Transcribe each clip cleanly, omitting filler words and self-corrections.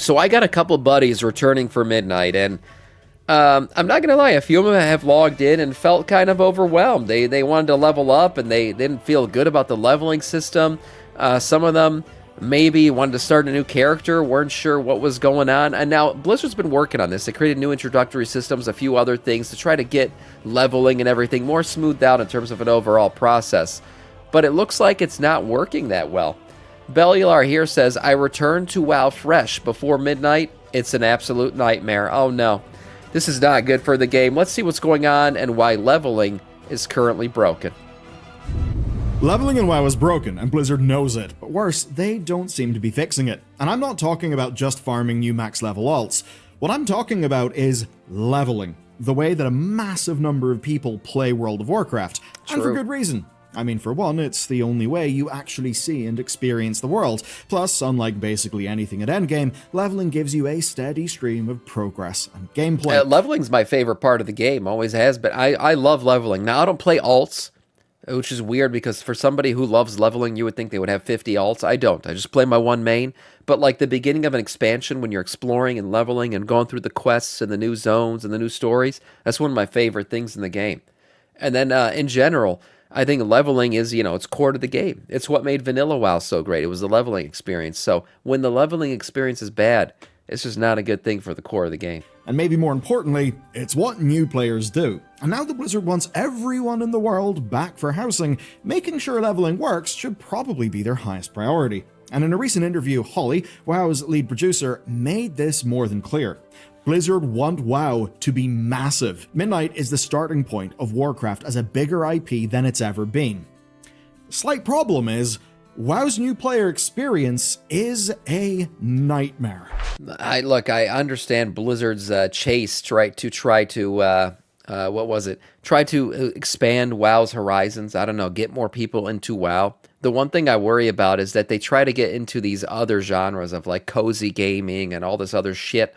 So I got a couple buddies returning for midnight, and I'm not gonna lie, a few of them have logged in and felt kind of overwhelmed. They wanted to level up, and they didn't feel good about the leveling system. Some of them maybe wanted to start a new character, weren't sure what was going on. And now Blizzard's been working on this. They created new introductory systems, a few other things to try to get leveling and everything more smoothed out in terms of an overall process. But it looks like it's not working that well. Bellular here says, I returned to WoW fresh before midnight. It's an absolute nightmare. Oh no, this is not good for the game. Let's see what's going on and why leveling is currently broken. Leveling in WoW is broken, and Blizzard knows it, but worse, they don't seem to be fixing it. And I'm not talking about just farming new max level alts. What I'm talking about is leveling, the way that a massive number of people play World of Warcraft, and for good reason. I mean, for one, it's the only way you actually see and experience the world. Plus, unlike basically anything at endgame, leveling gives you a steady stream of progress and gameplay. Leveling's my favorite part of the game, always has been. I love leveling. Now, I don't play alts, which is weird because for somebody who loves leveling, you would think they would have 50 alts. I don't. I just play my one main. But like the beginning of an expansion, when you're exploring and leveling and going through the quests and the new zones and the new stories, that's one of my favorite things in the game. And then in general, I think leveling is, it's core to the game. It's what made Vanilla WoW so great. It was the leveling experience. So when the leveling experience is bad, it's just not a good thing for the core of the game. And maybe more importantly, it's what new players do. And now that Blizzard wants everyone in the world back for housing, making sure leveling works should probably be their highest priority. And in a recent interview, Holly, WoW's lead producer, made this more than clear. Blizzard want WoW to be massive. Midnight is the starting point of Warcraft as a bigger IP than it's ever been. Slight problem is, WoW's new player experience is a nightmare. I understand Blizzard's chase to try to expand WoW's horizons. I don't know, get more people into WoW. The one thing I worry about is that they try to get into these other genres of like cozy gaming and all this other shit,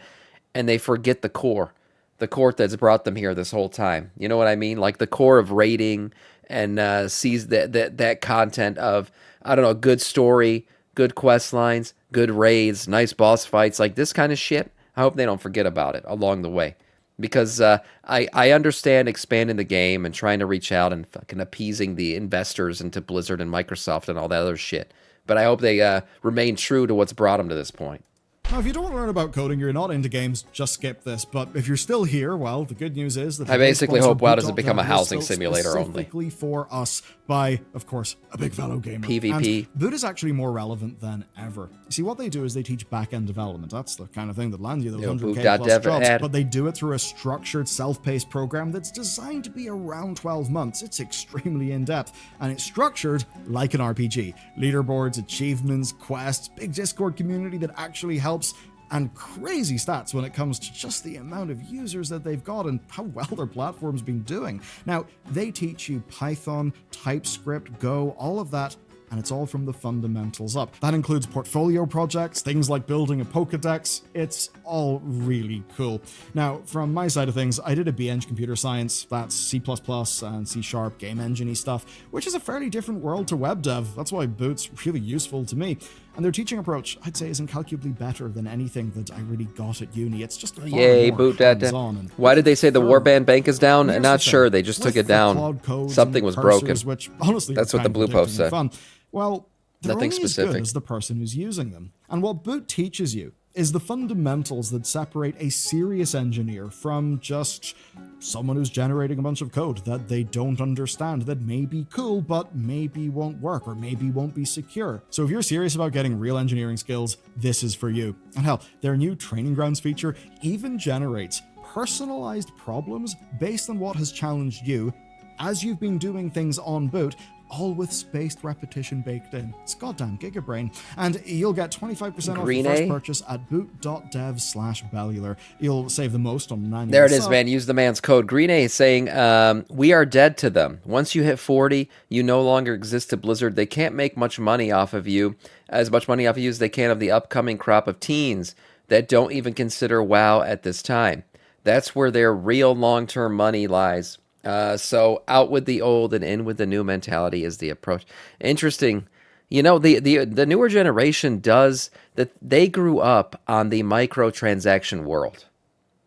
and they forget the core that's brought them here this whole time. You know what I mean? Like the core of raiding and sees that content of, I don't know, good story, good quest lines, good raids, nice boss fights, like this kind of shit. I hope they don't forget about it along the way. Because I understand expanding the game and trying to reach out and fucking appeasing the investors into Blizzard and Microsoft and all that other shit. But I hope they remain true to what's brought them to this point. Now, if you don't want to learn about coding, you're not into games, just skip this. But if you're still here, well, the good news is that I basically hope WoW doesn't become a housing simulator only. Specifically for us by, of course, a big fellow gamer. PvP. And Boot is actually more relevant than ever. You see, what they do is they teach back-end development. That's the kind of thing that lands you those 100k plus jobs. But they do it through a structured, self-paced program that's designed to be around 12 months. It's extremely in-depth, and it's structured like an RPG. Leaderboards, achievements, quests, big Discord community that actually helps, and crazy stats when it comes to just the amount of users that they've got and how well their platform's been doing. Now, they teach you Python, TypeScript, Go, all of that, and it's all from the fundamentals up. That includes portfolio projects, things like building a Pokedex. It's all really cool. Now, from my side of things, I did a BEng computer science, that's C++ and C# game engine-y stuff, which is a fairly different world to web dev. That's why Boot's really useful to me. And their teaching approach, I'd say, is incalculably better than anything that I really got at uni. It's just far more Boot.dev. Why did they say the Warband bank is down? I'm not sure. They just took it down. Something was broken. Which, honestly, that's what the blue post said. Fun. Well, they're nothing only specific. As good as the person who's using them. And what Boot teaches you is the fundamentals that separate a serious engineer from just someone who's generating a bunch of code that they don't understand, that may be cool, but maybe won't work, or maybe won't be secure. So if you're serious about getting real engineering skills, this is for you. And hell, their new Training Grounds feature even generates personalized problems based on what has challenged you as you've been doing things on Boot, all with spaced repetition baked in. It's goddamn gigabrain. And you'll get 25% off your first purchase at boot.dev/bellular. You'll save the most on an annual There it is, man. Use the man's code. Green A is saying, we are dead to them. Once you hit 40, you no longer exist to Blizzard. They can't make much money off of you, as much money off of you as they can of the upcoming crop of teens that don't even consider WoW at this time. That's where their real long-term money lies. So out with the old and in with the new mentality is the approach. Interesting. The newer generation does that. They grew up on the microtransaction world.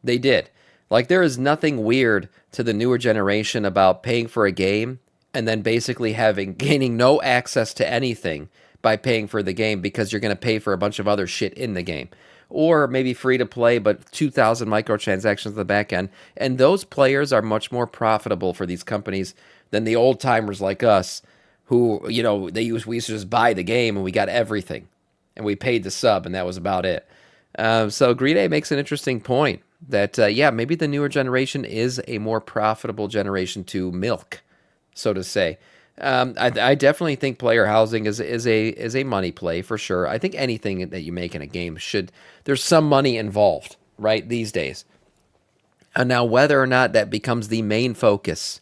They did. Like, there is nothing weird to the newer generation about paying for a game and then basically gaining no access to anything by paying for the game because you're going to pay for a bunch of other shit in the game. Or maybe free to play, but 2,000 microtransactions at the back end. And those players are much more profitable for these companies than the old timers like us who, we used to just buy the game and we got everything. And we paid the sub and that was about it. So Green A makes an interesting point that, maybe the newer generation is a more profitable generation to milk, so to say. I definitely think player housing is a money play for sure. I think anything that you make in a game there's some money involved, right, these days. And now whether or not that becomes the main focus,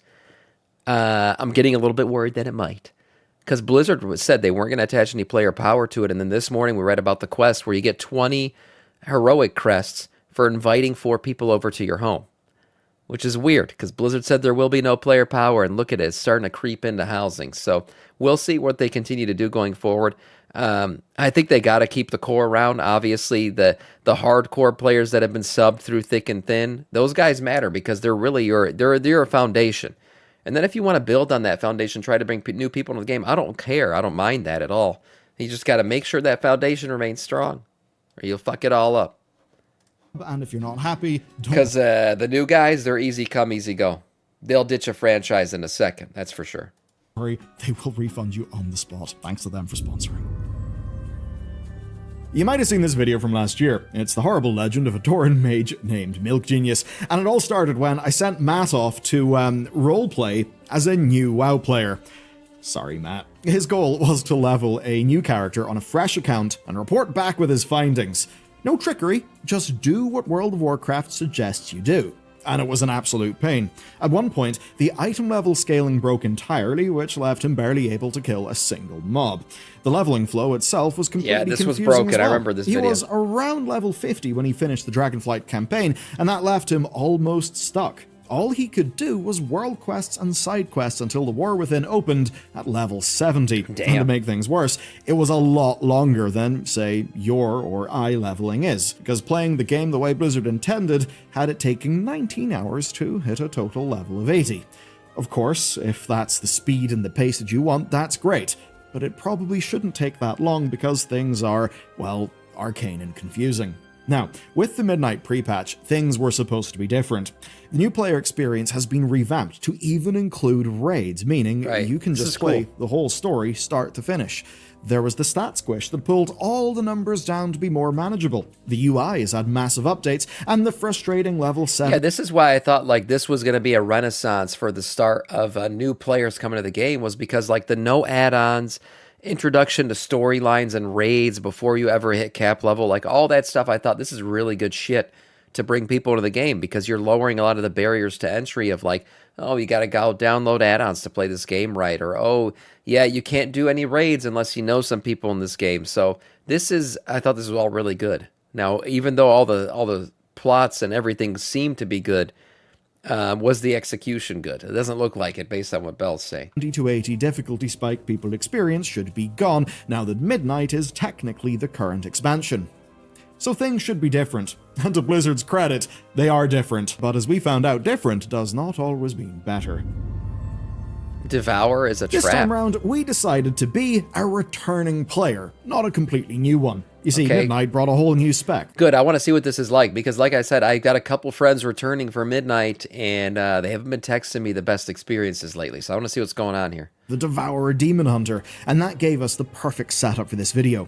I'm getting a little bit worried that it might. Because Blizzard said they weren't going to attach any player power to it. And then this morning we read about the quest where you get 20 heroic crests for inviting 4 people over to your home. Which is weird, because Blizzard said there will be no player power, and look at it, it's starting to creep into housing. So we'll see what they continue to do going forward. I think they got to keep the core around. Obviously, the hardcore players that have been subbed through thick and thin, those guys matter because they're really your foundation. And then if you want to build on that foundation, try to bring new people into the game, I don't care. I don't mind that at all. You just got to make sure that foundation remains strong, or you'll fuck it all up. And if you're not happy, because the new guys, they're easy come, easy go. They'll ditch a franchise in a second, that's for sure. Sorry, they will refund you on the spot. Thanks to them for sponsoring. You might have seen this video from last year. It's the horrible legend of a Tauren mage named Milk Genius, and it all started when I sent Matt off to roleplay as a new WoW player. Sorry, Matt. His goal was to level a new character on a fresh account and report back with his findings. No trickery, just do what World of Warcraft suggests you do. And it was an absolute pain. At one point, the item level scaling broke entirely, which left him barely able to kill a single mob. The leveling flow itself was completely confusing. Yeah, this was broken. I remember this video. He was around level 50 when he finished the Dragonflight campaign, and that left him almost stuck. All he could do was world quests and side quests until the War Within opened at level 70. Damn. And to make things worse, it was a lot longer than, say, your or I leveling is, because playing the game the way Blizzard intended had it taking 19 hours to hit a total level of 80. Of course, if that's the speed and the pace that you want, that's great, but it probably shouldn't take that long because things are, well, arcane and confusing. Now, with the Midnight pre-patch, things were supposed to be different. The new player experience has been revamped to even include raids, meaning you can just play the whole story start to finish. There was the stat squish that pulled all the numbers down to be more manageable. The UI has had massive updates, and the frustrating level 7... Yeah, this is why I thought this was going to be a renaissance for the start of new players coming to the game, was because the no add-ons, introduction to storylines and raids before you ever hit cap level, all that stuff. I thought this is really good shit to bring people into the game because you're lowering a lot of the barriers to entry of you got to go download add-ons to play this game right, or you can't do any raids unless you know some people in this game. So I thought this was all really good. Now, even though all the plots and everything seemed to be good, was the execution good? It doesn't look like it based on what Bell's saying. 70 to 80 difficulty spike people experience should be gone now that Midnight is technically the current expansion. So things should be different. And to Blizzard's credit, they are different. But as we found out, different does not always mean better. Devour is a trap. This time round, we decided to be a returning player, not a completely new one. You see, Midnight brought a whole new spec. Good, I want to see what this is like, because like I said, I got a couple friends returning for Midnight, and they haven't been texting me the best experiences lately, so I want to see what's going on here. The Devourer Demon Hunter, and that gave us the perfect setup for this video.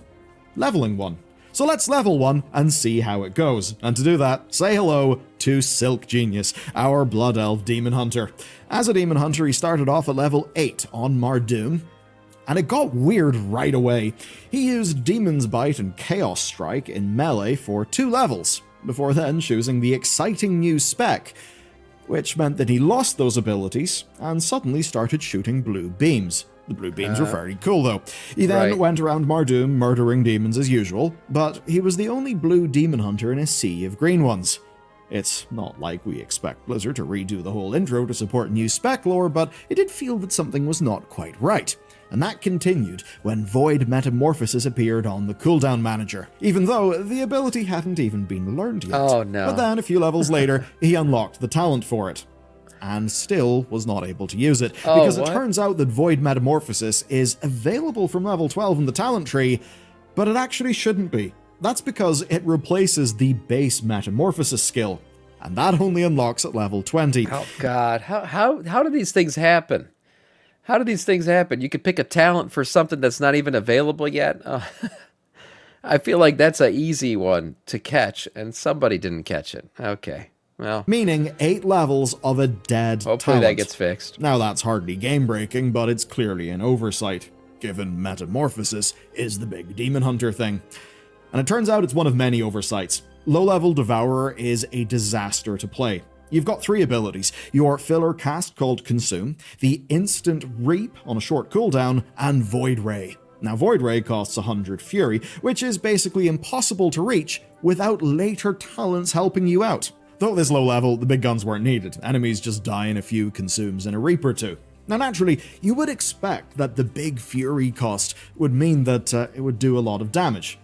Leveling 1. So let's level 1 and see how it goes. And to do that, say hello to Silk Genius, our Blood Elf Demon Hunter. As a Demon Hunter, he started off at level 8 on Mardoom, and it got weird right away. He used Demon's Bite and Chaos Strike in melee for 2 levels, before then choosing the exciting new spec, which meant that he lost those abilities and suddenly started shooting blue beams. The blue beams were very cool, though. He then went around Mardoom murdering demons as usual, but he was the only blue demon hunter in a sea of green ones. It's not like we expect Blizzard to redo the whole intro to support new spec lore, but it did feel that something was not quite right. And that continued when Void Metamorphosis appeared on the cooldown manager, even though the ability hadn't even been learned yet. Oh no. But then, a few levels later, he unlocked the talent for it, and still was not able to use it, because it turns out that Void Metamorphosis is available from level 12 in the talent tree, but it actually shouldn't be. That's because it replaces the base Metamorphosis skill, and that only unlocks at level 20. Oh god, how do these things happen? How do these things happen? You could pick a talent for something that's not even available yet? I feel like that's an easy one to catch, and somebody didn't catch it. Okay, well. Meaning 8 levels of a dead hopefully talent. That gets fixed. Now that's hardly game-breaking, but it's clearly an oversight, given Metamorphosis is the big Demon Hunter thing. And it turns out it's one of many oversights. Low-level Devourer is a disaster to play. You've got 3 abilities: your filler cast called Consume, the instant Reap on a short cooldown, and Void Ray. Now Void Ray costs 100 Fury, which is basically impossible to reach without later talents helping you out. Though at this low level, the big guns weren't needed. Enemies just die in a few Consumes and a Reap or 2. Now naturally, you would expect that the big Fury cost would mean that it would do a lot of damage.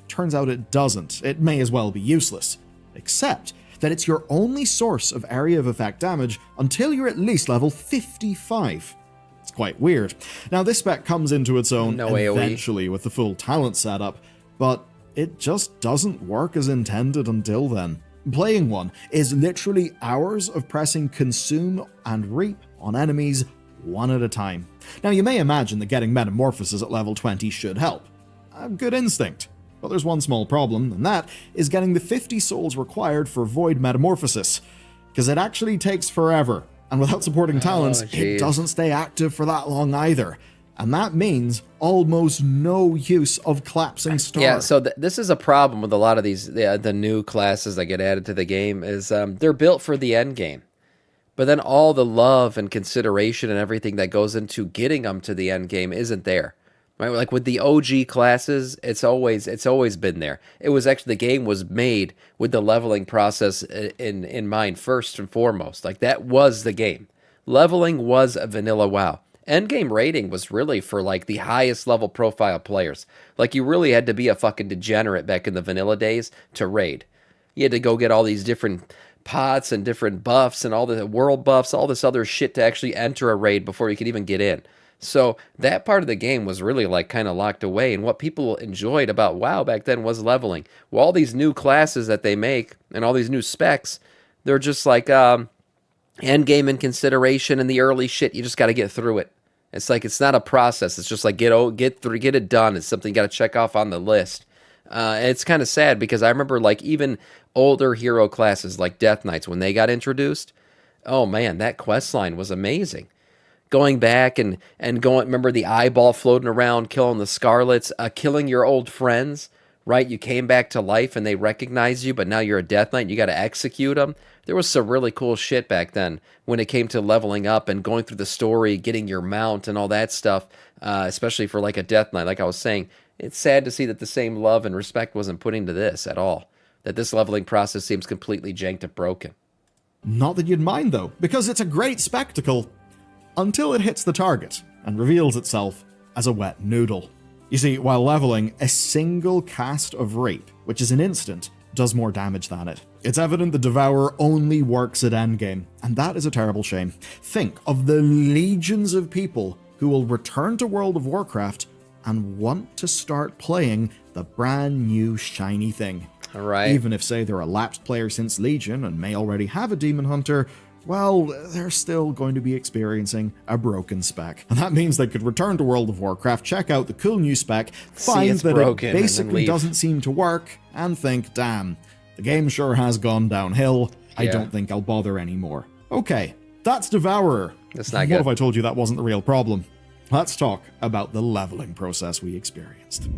Turns out it doesn't. It may as well be useless. Except that it's your only source of area of effect damage until you're at least level 55. It's quite weird. Now this spec comes into its own eventually with the full talent setup, but it just doesn't work as intended until then. Playing one is literally hours of pressing Consume and Reap on enemies one at a time. Now you may imagine that getting Metamorphosis at level 20 should help. A good instinct. But there's one small problem, and that is getting the 50 souls required for Void Metamorphosis, because it actually takes forever, and without supporting talents, it doesn't stay active for that long either. And that means almost no use of Collapsing Star. Yeah, so this is a problem with a lot of these, the new classes that get added to the game, is they're built for the end game. But then all the love and consideration and everything that goes into getting them to the end game isn't there. Right? Like with the OG classes, it's always been there. It was actually, the game was made with the leveling process in mind first and foremost. Like that was the game. Leveling was a vanilla WoW. Endgame rating was really for like the highest level profile players. Like you really had to be a fucking degenerate back in the vanilla days to raid. You had to go get all these different pots and different buffs and all the world buffs, all this other shit to actually enter a raid before you could even get in. So that part of the game was really like kind of locked away, and what people enjoyed about WoW back then was leveling. Well, all these new classes that they make and all these new specs, they're just like end game in consideration, and the early shit, you just got to get through it. It's like it's not a process. It's just like get it done. It's something you got to check off on the list. It's kind of sad because I remember like even older hero classes like Death Knights, when they got introduced, oh man, that quest line was amazing. Going back and going, remember the eyeball floating around, killing the Scarlets, killing your old friends, right? You came back to life and they recognize you, but now you're a Death Knight and you got to execute them. There was some really cool shit back then when it came to leveling up and going through the story, getting your mount and all that stuff, especially for like a Death Knight. Like I was saying, it's sad to see that the same love and respect wasn't put into this at all, that this leveling process seems completely janked and broken. Not that you'd mind though, because it's a great spectacle. Until it hits the target and reveals itself as a wet noodle. You see, while leveling, a single cast of Reap, which is an instant, does more damage than it. It's evident the Devourer only works at endgame, and that is a terrible shame. Think of the legions of people who will return to World of Warcraft and want to start playing the brand new shiny thing. All right. Even if, say, they're a lapsed player since Legion and may already have a Demon Hunter, well, they're still going to be experiencing a broken spec. And that means they could return to World of Warcraft, check out the cool new spec, find that it basically doesn't seem to work, and think, damn, the game sure has gone downhill. I don't think I'll bother anymore. Okay, that's Devourer. That's not good. What if I told you that wasn't the real problem? Let's talk about the leveling process we experienced.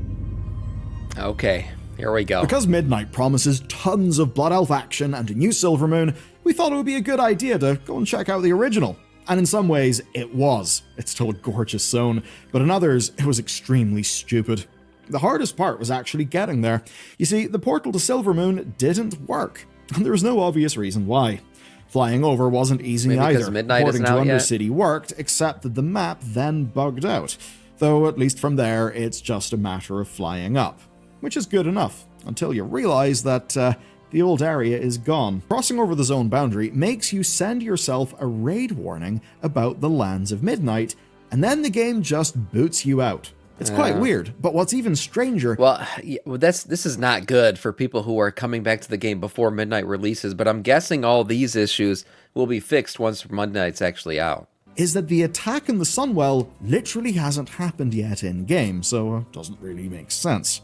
Okay, here we go. Because Midnight promises tons of Blood Elf action and a new Silvermoon, we thought it would be a good idea to go and check out the original. And in some ways, it was. It's still a gorgeous zone, but in others, it was extremely stupid. The hardest part was actually getting there. You see, the portal to Silvermoon didn't work, and there was no obvious reason why. Flying over wasn't easy either. Midnight Porting isn't to out yet. Undercity worked, except that the map then bugged out. though at least from there it's just a matter of flying up, which is good enough, until you realize that the old area is gone. Crossing over the zone boundary makes you send yourself a raid warning about the Lands of Midnight, and then the game just boots you out. It's quite weird, but what's even stranger... Well, this is not good for people who are coming back to the game before Midnight releases, but I'm guessing all these issues will be fixed once Midnight's actually out. Is that the attack in the Sunwell literally hasn't happened yet in-game, so it doesn't really make sense.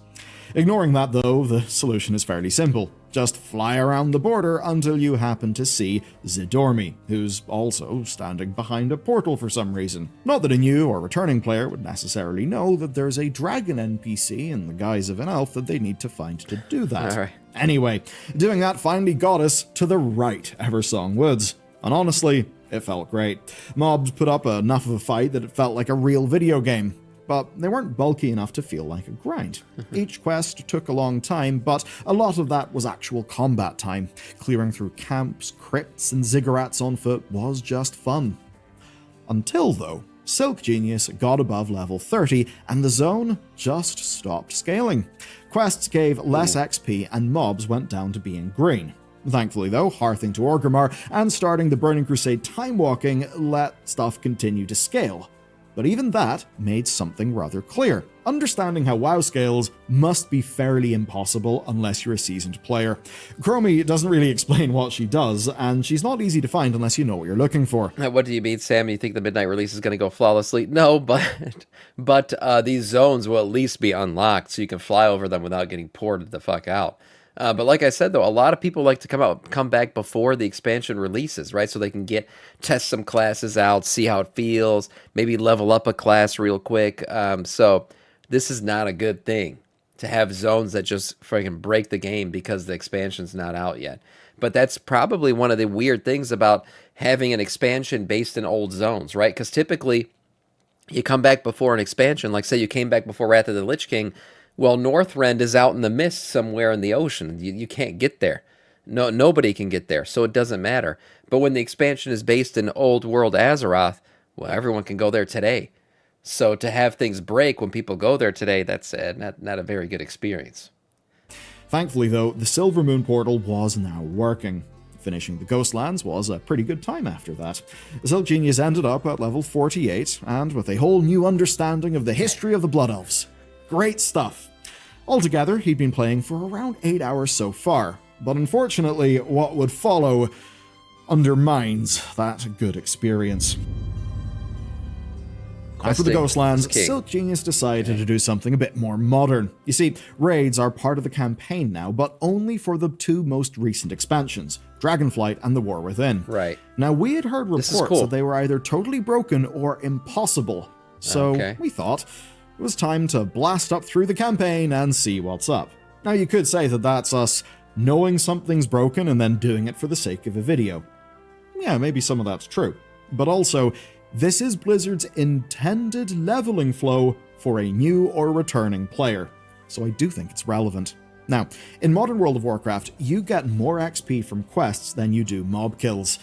Ignoring that though, the solution is fairly simple. Just fly around the border until you happen to see Zidormi, who's also standing behind a portal for some reason. Not that a new or returning player would necessarily know that there's a dragon NPC in the guise of an elf that they need to find to do that. All right. Anyway, doing that finally got us to the right Eversong Woods. And honestly, it felt great. Mobs put up enough of a fight that it felt like a real video game, but they weren't bulky enough to feel like a grind. Each quest took a long time, but a lot of that was actual combat time. Clearing through camps, crypts, and ziggurats on foot was just fun. Until, though, Silk Genius got above level 30, and the zone just stopped scaling. Quests gave less XP, and mobs went down to being green. Thankfully, though, hearthing to Orgrimmar and starting the Burning Crusade time walking let stuff continue to scale. But even that made something rather clear. Understanding how WoW scales must be fairly impossible unless you're a seasoned player. Chromie doesn't really explain what she does, and she's not easy to find unless you know what you're looking for. What do you mean, Sam? You think the Midnight release is going to go flawlessly? No, but these zones will at least be unlocked so you can fly over them without getting ported the fuck out. But like I said, though, a lot of people like to come back before the expansion releases, right? So they can test some classes out, see how it feels, maybe level up a class real quick. So this is not a good thing to have zones that just freaking break the game because the expansion's not out yet. But that's probably one of the weird things about having an expansion based in old zones, right? Because typically you come back before an expansion, like say you came back before Wrath of the Lich King. Well, Northrend is out in the mist somewhere in the ocean. You can't get there. Nobody can get there, so it doesn't matter. But when the expansion is based in Old World Azeroth, well, everyone can go there today. So to have things break when people go there today, that's not a very good experience. Thankfully, though, the Silver Moon portal was now working. Finishing the Ghostlands was a pretty good time after that. Silk Genius ended up at level 48, and with a whole new understanding of the history of the Blood Elves. Great stuff. Altogether, he'd been playing for around 8 hours so far, but unfortunately, what would follow undermines that good experience. After the Ghostlands, Silk Genius decided to do something a bit more modern. You see, raids are part of the campaign now, but only for the two most recent expansions, Dragonflight and The War Within. Right. Now, we had heard reports that they were either totally broken or impossible, so we thought it was time to blast up through the campaign and see what's up. Now, you could say that that's us knowing something's broken and then doing it for the sake of a video. Yeah, maybe some of that's true. But also, this is Blizzard's intended leveling flow for a new or returning player, so I do think it's relevant. Now, in modern World of Warcraft, you get more XP from quests than you do mob kills,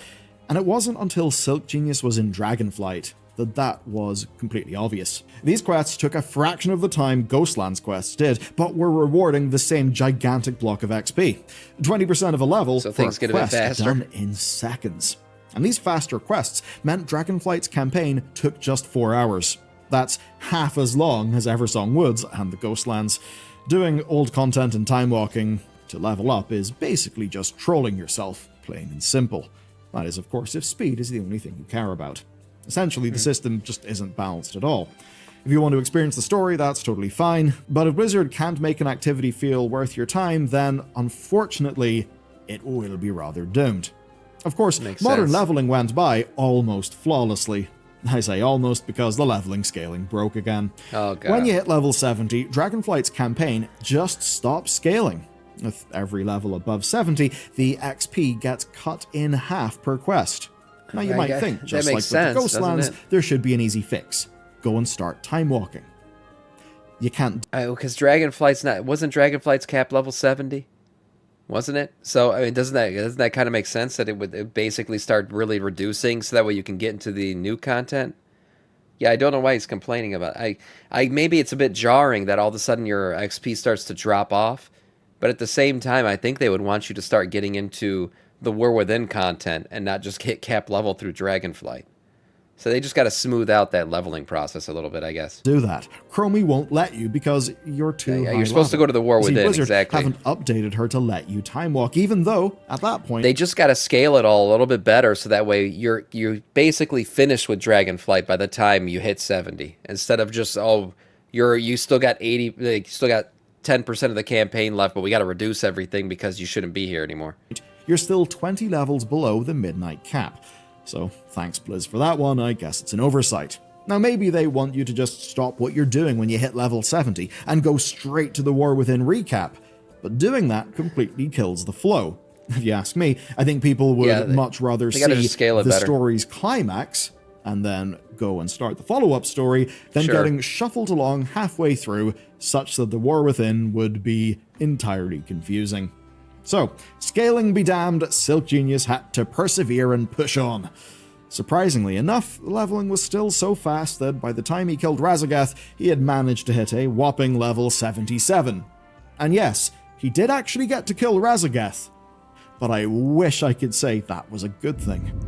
and it wasn't until Silk Genius was in Dragonflight that was completely obvious. These quests took a fraction of the time Ghostlands quests did, but were rewarding the same gigantic block of XP. 20% of a level so for things get a bit faster. Done in seconds. And these faster quests meant Dragonflight's campaign took just 4 hours. That's half as long as Eversong Woods and the Ghostlands. Doing old content and time walking to level up is basically just trolling yourself, plain and simple. That is, of course, if speed is the only thing you care about. Essentially, the system just isn't balanced at all. If you want to experience the story, that's totally fine, but if Blizzard can't make an activity feel worth your time, then, unfortunately, it will be rather doomed. Of course, modern leveling went by almost flawlessly. I say almost because the leveling scaling broke again. Oh, God. When you hit level 70, Dragonflight's campaign just stops scaling. With every level above 70, the XP gets cut in half per quest. Now you might think, just like with the Ghostlands, there should be an easy fix. Go and start time walking. You can't. Because wasn't Dragonflight's cap level 70? Wasn't it? So I mean, doesn't that kind of make sense that it would basically start really reducing so that way you can get into the new content? Yeah, I don't know why he's complaining about it. I maybe it's a bit jarring that all of a sudden your XP starts to drop off, but at the same time, I think they would want you to start getting into the War Within content and not just hit cap level through Dragonflight. So they just got to smooth out that leveling process a little bit, I guess. Do that. Chromie won't let you because you're too high you're supposed to go to the War Within, Blizzard exactly. haven't updated her to let you time walk, even though at that point they just got to scale it all a little bit better, so that way you're basically finished with Dragonflight by the time you hit 70, instead of just you still got 80, like, you still got 10% of the campaign left, but we got to reduce everything because you shouldn't be here anymore. You're still 20 levels below the midnight cap. So, thanks Blizz for that one, I guess it's an oversight. Now maybe they want you to just stop what you're doing when you hit level 70 and go straight to the War Within recap, but doing that completely kills the flow. If you ask me, I think people would much rather see the story's climax and then go and start the follow-up story than getting shuffled along halfway through such that the War Within would be entirely confusing. So, scaling be damned, Silk Genius had to persevere and push on. Surprisingly enough, leveling was still so fast that by the time he killed Razagath, he had managed to hit a whopping level 77. And yes, he did actually get to kill Razagath, but I wish I could say that was a good thing.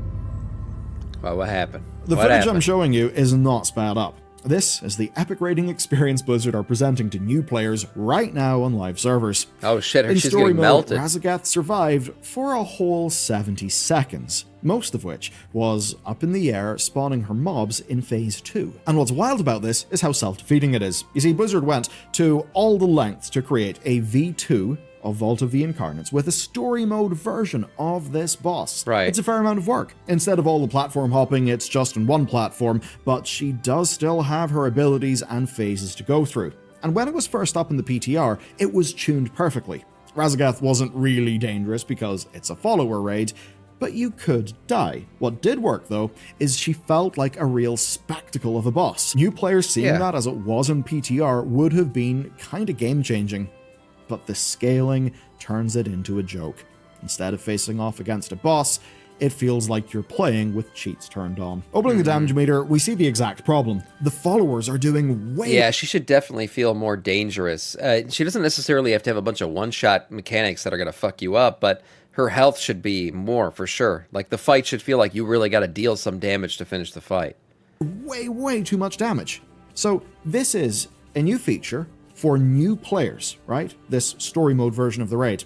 Well, what happened? The footage I'm showing you is not sped up. This is the epic raiding experience Blizzard are presenting to new players right now on live servers. Oh shit, she's getting melted. Razagath survived for a whole 70 seconds, most of which was up in the air spawning her mobs in Phase 2. And what's wild about this is how self-defeating it is. You see, Blizzard went to all the lengths to create a V2 of Vault of the Incarnates with a story mode version of this boss. Right. It's a fair amount of work. Instead of all the platform hopping, it's just on one platform, but she does still have her abilities and phases to go through. And when it was first up in the PTR, it was tuned perfectly. Razagath wasn't really dangerous because it's a follower raid, but you could die. What did work, though, is she felt like a real spectacle of a boss. New players seeing that as it was in PTR would have been kinda game-changing. But the scaling turns it into a joke. Instead of facing off against a boss, it feels like you're playing with cheats turned on. Opening the damage meter, we see the exact problem. The followers are doing way... Yeah, she should definitely feel more dangerous. She doesn't necessarily have to have a bunch of one-shot mechanics that are going to fuck you up, but her health should be more, for sure. Like, the fight should feel like you really got to deal some damage to finish the fight. Way too much damage. So, this is a new feature for new players, right? This story mode version of the raid.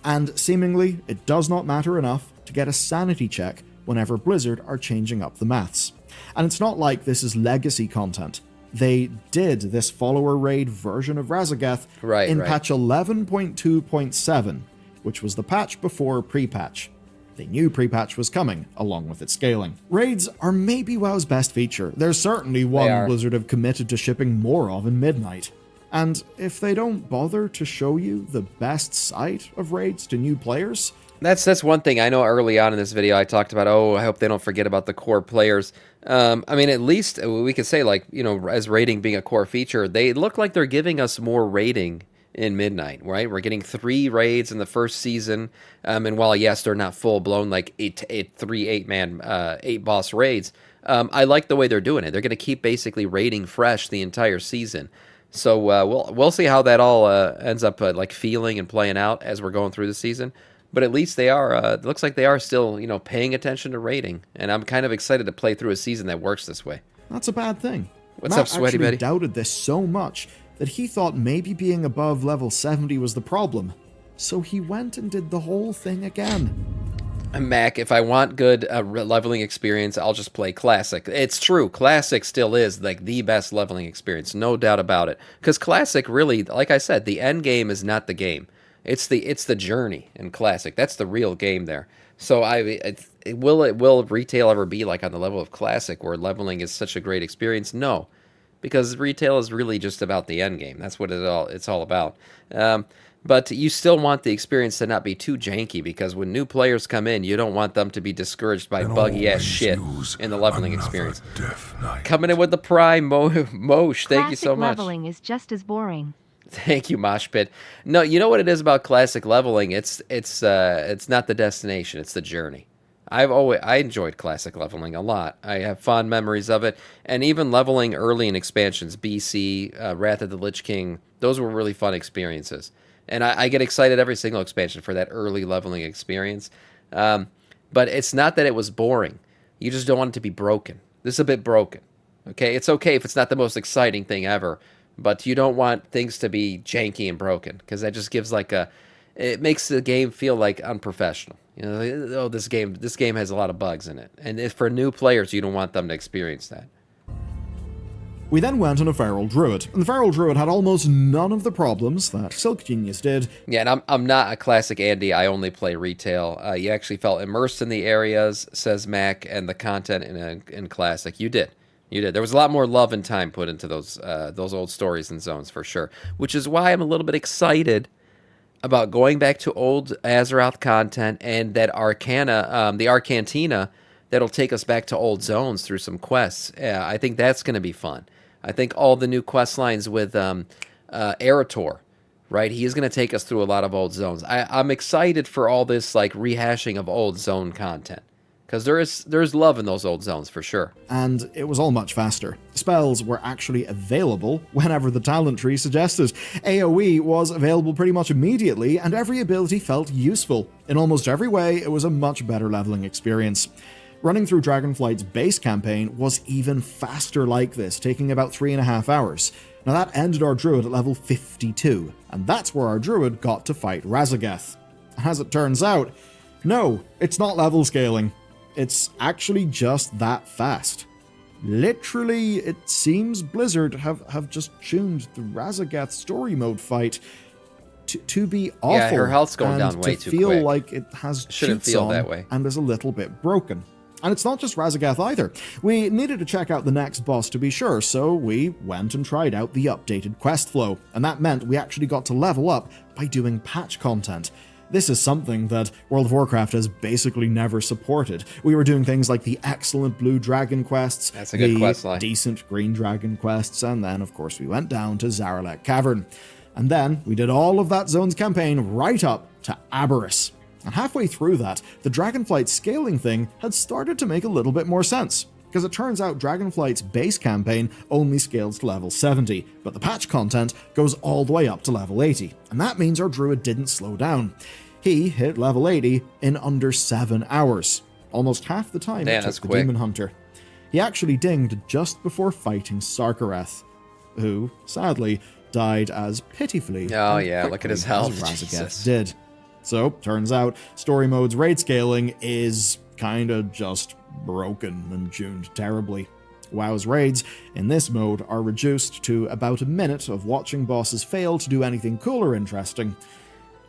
And seemingly, it does not matter enough to get a sanity check whenever Blizzard are changing up the maths. And it's not like this is legacy content. They did this follower raid version of Razagath in patch 11.2.7, which was the patch before pre-patch. They knew pre-patch was coming, along with its scaling. Raids are maybe WoW's best feature. They're certainly one Blizzard have committed to shipping more of in Midnight. And if they don't bother to show you the best side of raids to new players... That's one thing. I know early on in this video I talked about, I hope they don't forget about the core players. I mean, at least we could say, like, you know, as raiding being a core feature, they look like they're giving us more raiding in Midnight, right? We're getting 3 raids in the first season. And while, yes, they're not full-blown, like, 8 boss raids, I like the way they're doing it. They're going to keep basically raiding fresh the entire season. So we'll see how that all ends up like feeling and playing out as we're going through the season. But at least they are. It looks like they are still, you know, paying attention to rating, and I'm kind of excited to play through a season that works this way. That's a bad thing. What's up, Sweaty Betty? Matt actually doubted this so much that he thought maybe being above level 70 was the problem. So he went and did the whole thing again. Mac, if I want good leveling experience, I'll just play Classic. It's true, Classic still is like the best leveling experience, no doubt about it. Because Classic really, like I said, the end game is not the game. It's the journey in Classic. That's the real game there. So will retail ever be like on the level of Classic where leveling is such a great experience? No, because retail is really just about the end game. That's what it's all about. But you still want the experience to not be too janky, because when new players come in, you don't want them to be discouraged by buggy-ass shit in the leveling experience. Coming in with the Prime, Mosh, thank you so much. Classic leveling is just as boring. Thank you, Moshpit. No, you know what it is about classic leveling? It's not the destination, it's the journey. I enjoyed classic leveling a lot. I have fond memories of it, and even leveling early in expansions, BC, Wrath of the Lich King, those were really fun experiences. And I get excited every single expansion for that early leveling experience. But it's not that it was boring. You just don't want it to be broken. This is a bit broken. Okay, it's okay if it's not the most exciting thing ever, but you don't want things to be janky and broken because that just gives it makes the game feel like unprofessional. You know, oh, this game has a lot of bugs in it, and if for new players, you don't want them to experience that. We then went on a Feral Druid, and the Feral Druid had almost none of the problems that Silk Genius did. Yeah, and I'm not a classic Andy. I only play retail. You actually felt immersed in the areas, says Mac, and the content in classic. You did. There was a lot more love and time put into those old stories and zones for sure, which is why I'm a little bit excited about going back to old Azeroth content and that Arcana, the Arcantina, that'll take us back to old zones through some quests. Yeah, I think that's going to be fun. I think all the new quest lines with Erator, right? He is going to take us through a lot of old zones. I'm excited for all this like rehashing of old zone content. Because there's love in those old zones, for sure. And it was all much faster. Spells were actually available whenever the talent tree suggested. AoE was available pretty much immediately, and every ability felt useful. In almost every way, it was a much better leveling experience. Running through Dragonflight's base campaign was even faster like this, taking about 3.5 hours. Now that ended our druid at level 52, and that's where our druid got to fight Razageth. As it turns out, no, it's not level scaling. It's actually just that fast. Literally, it seems Blizzard have just tuned the Razageth story mode fight to be awful. Yeah, her health's going down way too quick. To feel like it has Shouldn't cheats feel on that way. And is a little bit broken. And it's not just Razageth either. We needed to check out the next boss to be sure, so we went and tried out the updated quest flow. And that meant we actually got to level up by doing patch content. This is something that World of Warcraft has basically never supported. We were doing things like the excellent Blue Dragon quests, that's a good quest line, decent Green Dragon quests, and then, of course, we went down to Zaralek Cavern. And then we did all of that zone's campaign right up to Aberrus. And halfway through that, the Dragonflight scaling thing had started to make a little bit more sense. Because it turns out Dragonflight's base campaign only scales to level 70, but the patch content goes all the way up to level 80, and that means our druid didn't slow down. He hit level 80 in under 7 hours, almost half the time it took the Demon Hunter. He actually dinged just before fighting Sarkareth, who, sadly, died as pitifully oh yeah, look at his health, Razageth did. So, turns out, story mode's raid scaling is kinda just broken and tuned terribly. WoW's raids in this mode are reduced to about a minute of watching bosses fail to do anything cool or interesting.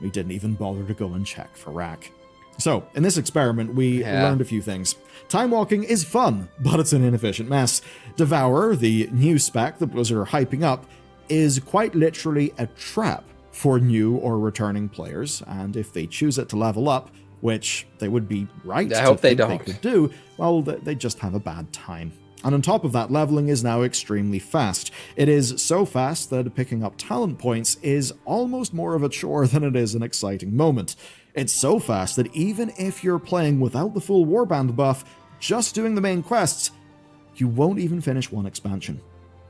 We didn't even bother to go and check for Rack. So, in this experiment, we learned a few things. Time walking is fun, but it's an inefficient mess. Devour, the new spec that Blizzard are hyping up, is quite literally a trap for new or returning players, and if they choose it to level up, which they would be right I hope they don't. They could do, well, they just have a bad time. And on top of that, leveling is now extremely fast. It is so fast that picking up talent points is almost more of a chore than it is an exciting moment. It's so fast that even if you're playing without the full Warband buff, just doing the main quests, you won't even finish one expansion.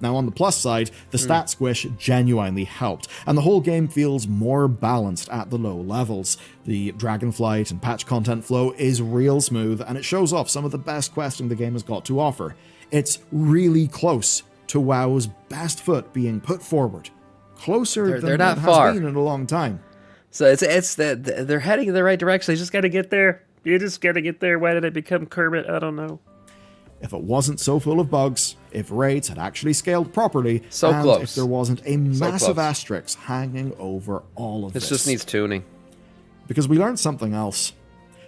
Now, on the plus side, the stat squish genuinely helped, and the whole game feels more balanced at the low levels. The Dragonflight and patch content flow is real smooth, and it shows off some of the best questing the game has got to offer. It's really close to WoW's best foot being put forward. Closer than it has been in a long time. So they're heading in the right direction. They just got to get there. You just got to get there. Why did I become Kermit? I don't know. If it wasn't so full of bugs, if raids had actually scaled properly, and if there wasn't a massive asterisk hanging over all of this. This just needs tuning. Because we learned something else.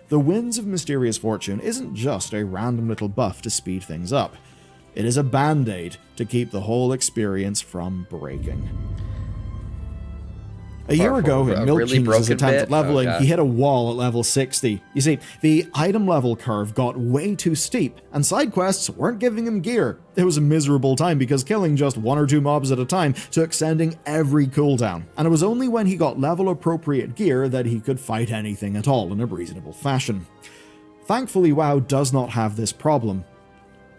The Winds of Mysterious Fortune isn't just a random little buff to speed things up. It is a band-aid to keep the whole experience from breaking. A year ago, in Milk Cheese's attempt at leveling, he hit a wall at level 60. You see, the item level curve got way too steep, and side quests weren't giving him gear. It was a miserable time because killing just 1 or 2 mobs at a time took extending every cooldown, and it was only when he got level-appropriate gear that he could fight anything at all in a reasonable fashion. Thankfully, WoW does not have this problem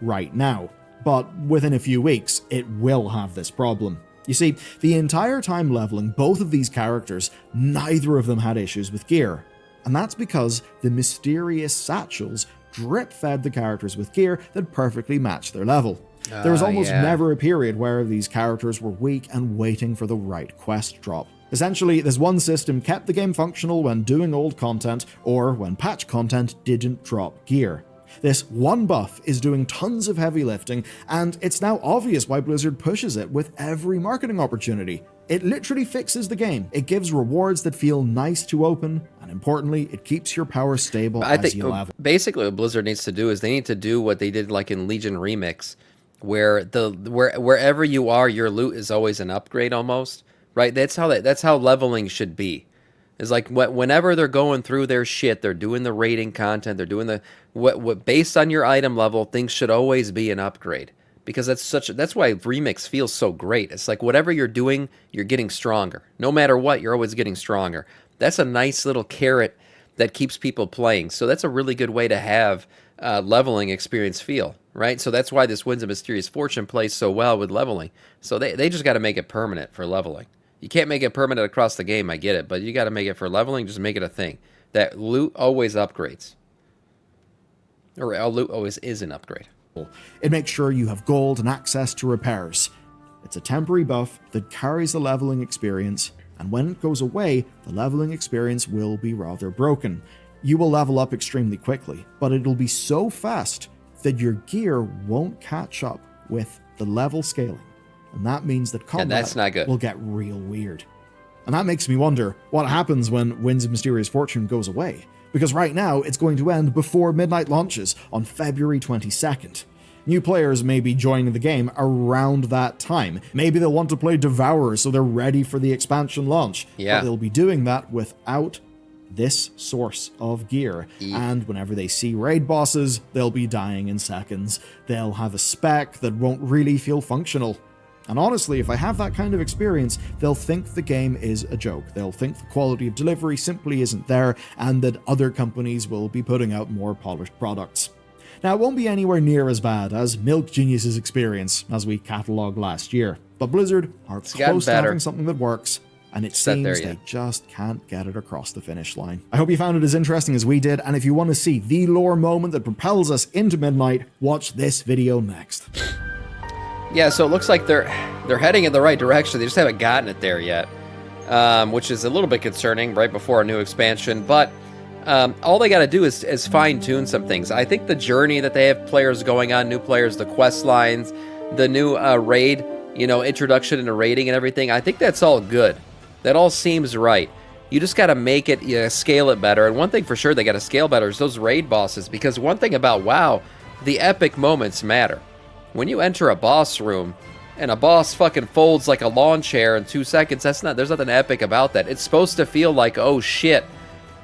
right now, but within a few weeks, it will have this problem. You see, the entire time leveling both of these characters, neither of them had issues with gear. And that's because the mysterious satchels drip-fed the characters with gear that perfectly matched their level. There was almost never a period where these characters were weak and waiting for the right quest drop. Essentially, this one system kept the game functional when doing old content or when patch content didn't drop gear. This one buff is doing tons of heavy lifting, and it's now obvious why Blizzard pushes it with every marketing opportunity. It literally fixes the game. It gives rewards that feel nice to open, and importantly, it keeps your power stable as you level. Basically, what Blizzard needs to do is they need to do what they did like in Legion Remix, where wherever you are, your loot is always an upgrade almost, right? That's how leveling should be. Is like whenever they're going through their shit, they're doing the rating content, they're doing the what based on your item level, things should always be an upgrade. Because that's why Remix feels so great. It's like whatever you're doing, you're getting stronger. No matter what, you're always getting stronger. That's a nice little carrot that keeps people playing. So that's a really good way to have leveling experience feel, right? So that's why this Winds of Mysterious Fortune plays so well with leveling. So they just got to make it permanent for leveling. You can't make it permanent across the game, I get it, but you got to make it for leveling, just make it a thing. That loot always upgrades. Or loot always is an upgrade. It makes sure you have gold and access to repairs. It's a temporary buff that carries the leveling experience, and when it goes away, the leveling experience will be rather broken. You will level up extremely quickly, but it'll be so fast that your gear won't catch up with the level scaling. And that means that combat will get real weird. And that makes me wonder what happens when Winds of Mysterious Fortune goes away. Because right now, it's going to end before Midnight launches on February 22nd. New players may be joining the game around that time. Maybe they'll want to play Devourer so they're ready for the expansion launch. Yeah. But they'll be doing that without this source of gear. And whenever they see raid bosses, they'll be dying in seconds. They'll have a spec that won't really feel functional. And honestly, if I have that kind of experience, they'll think the game is a joke. They'll think the quality of delivery simply isn't there, and that other companies will be putting out more polished products. Now, it won't be anywhere near as bad as Milk Genius's experience, as we catalogued last year. But Blizzard are close to having something that works, and it seems they just can't get it across the finish line. I hope you found it as interesting as we did, and if you want to see the lore moment that propels us into Midnight, watch this video next. Yeah, so it looks like they're heading in the right direction. They just haven't gotten it there yet, which is a little bit concerning right before a new expansion. But all they got to do is fine-tune some things. I think the journey that they have players going on, new players, the quest lines, the new raid, introduction into raiding and everything, I think that's all good. That all seems right. You just got to make it, scale it better. And one thing for sure they got to scale better is those raid bosses. Because one thing about WoW, the epic moments matter. When you enter a boss room and a boss fucking folds like a lawn chair in 2 seconds, there's nothing epic about that. It's supposed to feel like, oh shit,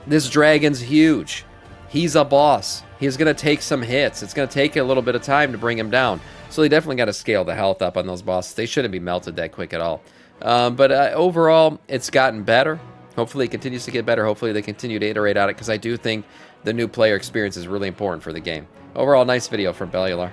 this dragon's huge. He's a boss. He's going to take some hits. It's going to take a little bit of time to bring him down. So they definitely got to scale the health up on those bosses. They shouldn't be melted that quick at all. But overall, it's gotten better. Hopefully it continues to get better. Hopefully they continue to iterate on it, because I do think the new player experience is really important for the game. Overall, nice video from Bellular.